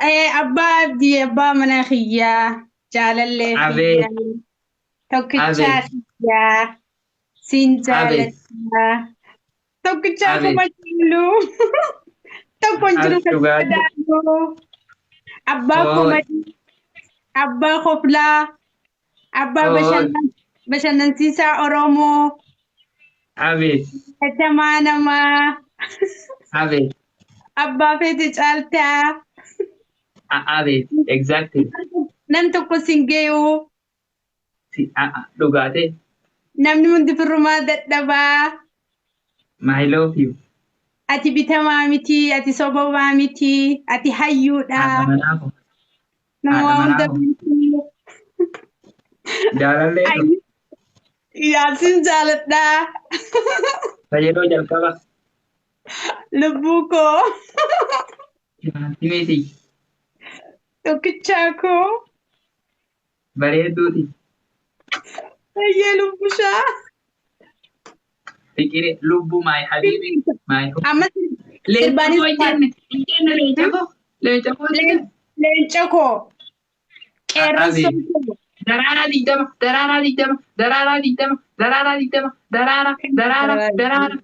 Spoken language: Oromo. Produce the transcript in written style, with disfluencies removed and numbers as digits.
abbaa abdii abbaa manaa kiyyaa jaalallee Abeet, kiyyaa tokkichaa abeet, kiyyaa siin abeet, jaaladha tokkichaa kuma abeet, jaallu tokko hin jiru kan dhugaatii. sodaannu abbaa Ooy, komadii abbaa koplaa abbaa ooy, bashannansiisaa oromoo abeet, jajjamaa namaa abeet, abbaa feete caaltaa abeet, exactly. nam tokko sin geeyuu Dhugaatii. namni hundi firrumaa dadhabaa My love you. ati bitamaa miti ati sobamaa miti ati hayyuudha Haadha manaa ko. nama Haadha waa manaa hunda ko. beekuu Jaalallee ko. yaasin jaaladhaa Fayyadoo jalqaba. lubbuu koo Jaanti miti. tokkichaa koo Bareedduuti. fayyee lubbushaa Fiqiri lubbuu my habibi. My home. amma Leenca sirbaanis koo jenne. Hin jenne leenca koo. Leenca koo jenne. leenca koo qeerransa Abeet. koo Daraaraa digdama. Daraaraa digdama. Daraaraa digdama. Daraaraa digdama. Daraaraa. Daraaraa. Daraaraa.